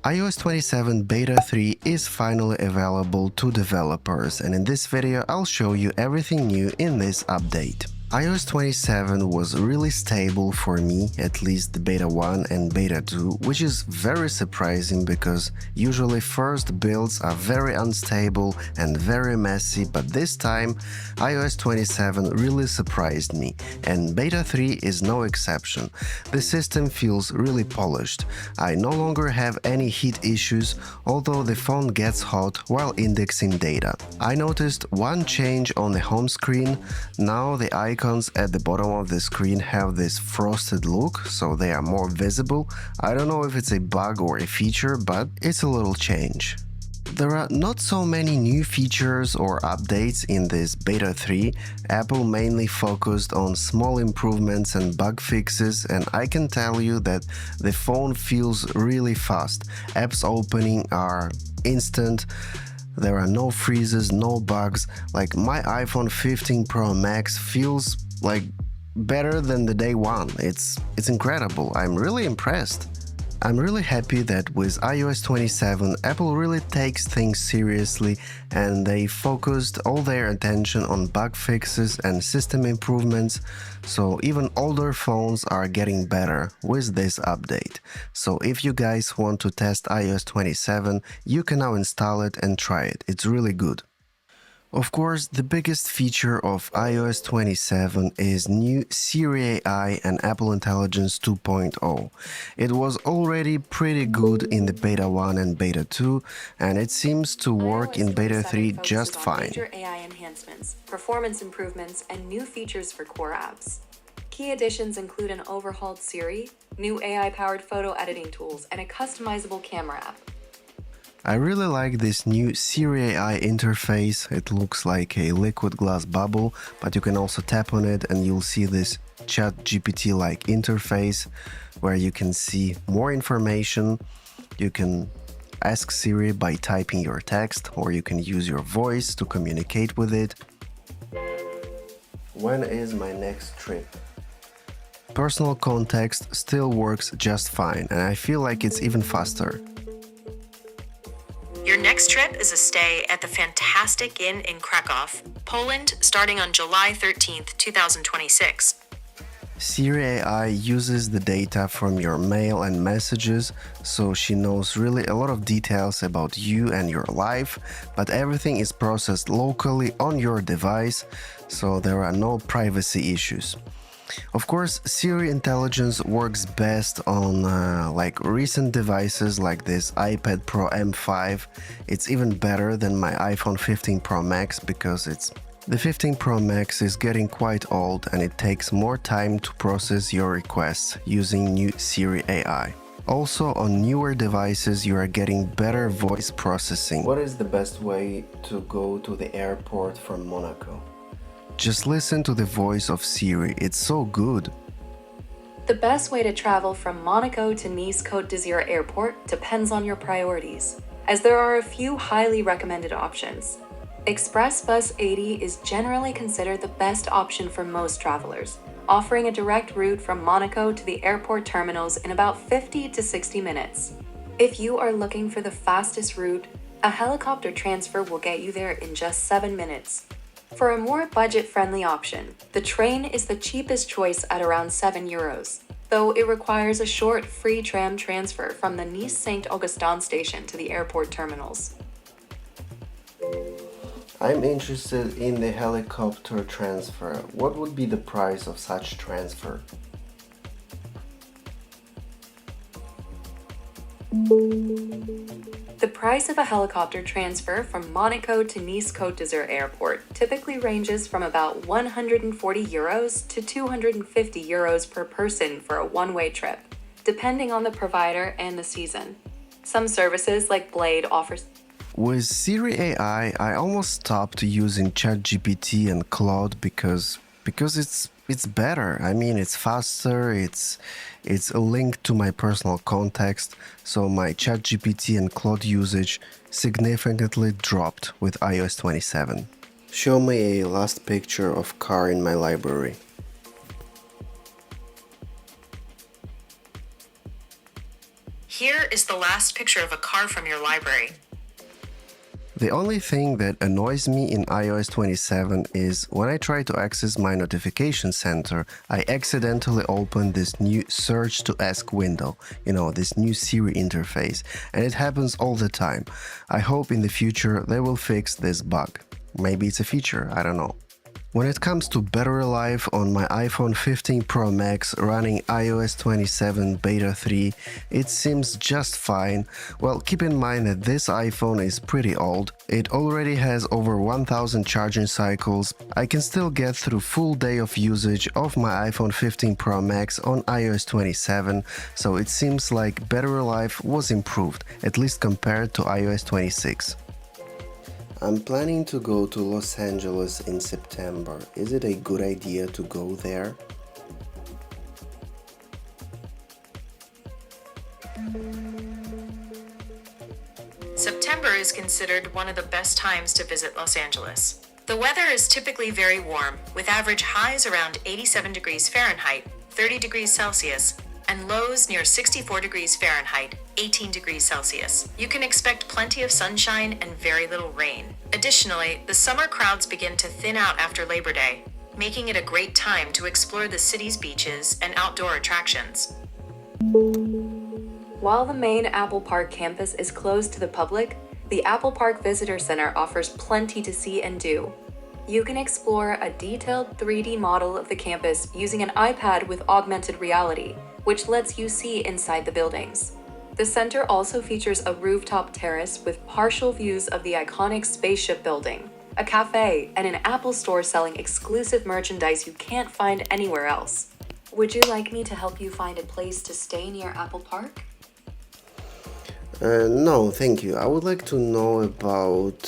iOS 27 Beta 3 is finally available to developers, and in this video I'll show you everything new in this update. iOS 27 was really stable for me, at least the Beta 1 and Beta 2, which is very surprising because usually first builds are very unstable and very messy, but this time iOS 27 really surprised me, and Beta 3 is no exception. The system feels really polished. I no longer have any heat issues, although the phone gets hot while indexing data. I noticed one change on the home screen. Now the icons at the bottom of the screen have this frosted look, so they are more visible. I don't know if it's a bug or a feature, but it's a little change. There are not so many new features or updates in this Beta 3. Apple mainly focused on small improvements and bug fixes, and I can tell you that the phone feels really fast. Apps opening are instant. There are no freezes, no bugs. Like my iPhone 15 Pro Max feels like better than the day one. It's incredible. I'm really impressed. I'm really happy that with iOS 27, Apple really takes things seriously and they focused all their attention on bug fixes and system improvements, so even older phones are getting better with this update. So if you guys want to test iOS 27, you can now install it and try it. It's really good. Of course, the biggest feature of iOS 27 is new SIRI AI and Apple Intelligence 2.0. It was already pretty good in the Beta 1 and Beta 2, and it seems to work in Beta 3 just fine. Major AI enhancements, performance improvements, and new features for core apps. Key additions include an overhauled Siri, new AI-powered photo editing tools, and a customizable camera app. I really like this new SIRI AI interface. It looks like a liquid glass bubble, but you can also tap on it and you'll see this ChatGPT-like interface where you can see more information. You can ask Siri by typing your text, or you can use your voice to communicate with it. When is my next trip? Personal context still works just fine, and I feel like it's even faster. Your next trip is a stay at the fantastic Inn in Krakow, Poland, starting on July 13th, 2026. SIRI AI uses the data from your mail and messages, so she knows really a lot of details about you and your life, but everything is processed locally on your device, so there are no privacy issues. Of course, Siri Intelligence works best on like recent devices like this iPad Pro M5. It's even better than my iPhone 15 Pro Max because the 15 Pro Max is getting quite old and it takes more time to process your requests using new Siri AI. Also, on newer devices you are getting better voice processing. What is the best way to go to the airport from Monaco? Just listen to the voice of Siri, it's so good. The best way to travel from Monaco to Nice Côte d'Azur Airport depends on your priorities, as there are a few highly recommended options. Express Bus 80 is generally considered the best option for most travelers, offering a direct route from Monaco to the airport terminals in about 50 to 60 minutes. If you are looking for the fastest route, a helicopter transfer will get you there in just 7 minutes. For a more budget-friendly option, the train is the cheapest choice at around €7, though it requires a short, free tram transfer from the Nice Saint-Augustin station to the airport terminals. I'm interested in the helicopter transfer. What would be the price of such transfer? The price of a helicopter transfer from Monaco to Nice Côte d'Azur Airport typically ranges from about €140 to €250 per person for a one-way trip, depending on the provider and the season. Some services like Blade offers. With SIRI AI, I almost stopped using ChatGPT and Claude because it's better. I mean, it's faster, it's a link to my personal context, so my ChatGPT and Claude usage significantly dropped with iOS 27. Show me a last picture of car in my library. Here is the last picture of a car from your library. The only thing that annoys me in iOS 27 is when I try to access my notification center, I accidentally open this new Search to Ask window, this new Siri interface, and it happens all the time. I hope in the future they will fix this bug. Maybe it's a feature, I don't know. When it comes to battery life on my iPhone 15 Pro Max running iOS 27 Beta 3, it seems just fine. Well, keep in mind that this iPhone is pretty old. It already has over 1000 charging cycles. I can still get through full day of usage of my iPhone 15 Pro Max on iOS 27, so it seems like battery life was improved, at least compared to iOS 26. I'm planning to go to Los Angeles in September. Is it a good idea to go there? September is considered one of the best times to visit Los Angeles. The weather is typically very warm, with average highs around 87 degrees Fahrenheit, 30 degrees Celsius, and lows near 64 degrees Fahrenheit, 18 degrees Celsius. You can expect plenty of sunshine and very little rain. Additionally, the summer crowds begin to thin out after Labor Day, making it a great time to explore the city's beaches and outdoor attractions. While the main Apple Park campus is closed to the public, the Apple Park Visitor Center offers plenty to see and do. You can explore a detailed 3D model of the campus using an iPad with augmented reality, which lets you see inside the buildings. The center also features a rooftop terrace with partial views of the iconic spaceship building, a cafe, and an Apple store selling exclusive merchandise you can't find anywhere else. Would you like me to help you find a place to stay near Apple Park? No, thank you. I would like to know about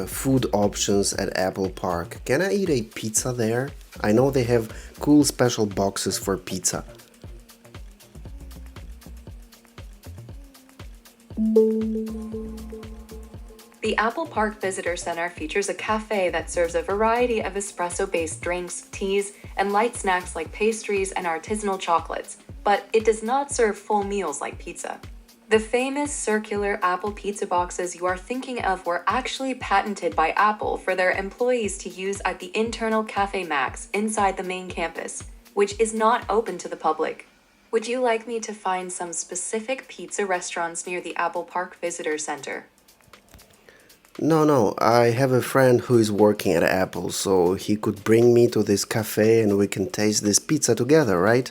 food options at Apple Park. Can I eat a pizza there? I know they have cool special boxes for pizza. The Apple Park Visitor Center features a cafe that serves a variety of espresso-based drinks, teas, and light snacks like pastries and artisanal chocolates, but it does not serve full meals like pizza. The famous circular Apple pizza boxes you are thinking of were actually patented by Apple for their employees to use at the internal Cafe Max inside the main campus, which is not open to the public. Would you like me to find some specific pizza restaurants near the Apple Park Visitor Center? No, I have a friend who is working at Apple, so he could bring me to this cafe and we can taste this pizza together, right?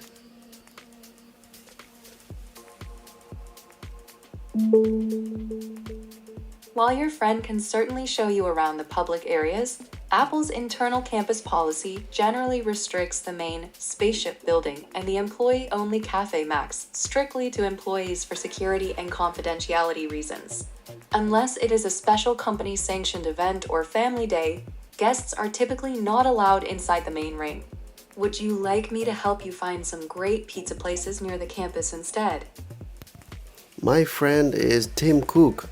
While your friend can certainly show you around the public areas, Apple's internal campus policy generally restricts the main spaceship building and the employee-only Cafe Max strictly to employees for security and confidentiality reasons. Unless it is a special company-sanctioned event or family day, guests are typically not allowed inside the main ring. Would you like me to help you find some great pizza places near the campus instead? My friend is Tim Cook.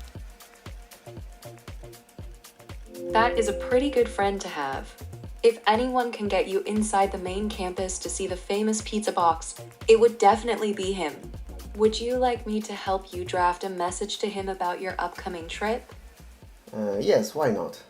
That is a pretty good friend to have. If anyone can get you inside the main campus to see the famous pizza box, it would definitely be him. Would you like me to help you draft a message to him about your upcoming trip? Yes, why not?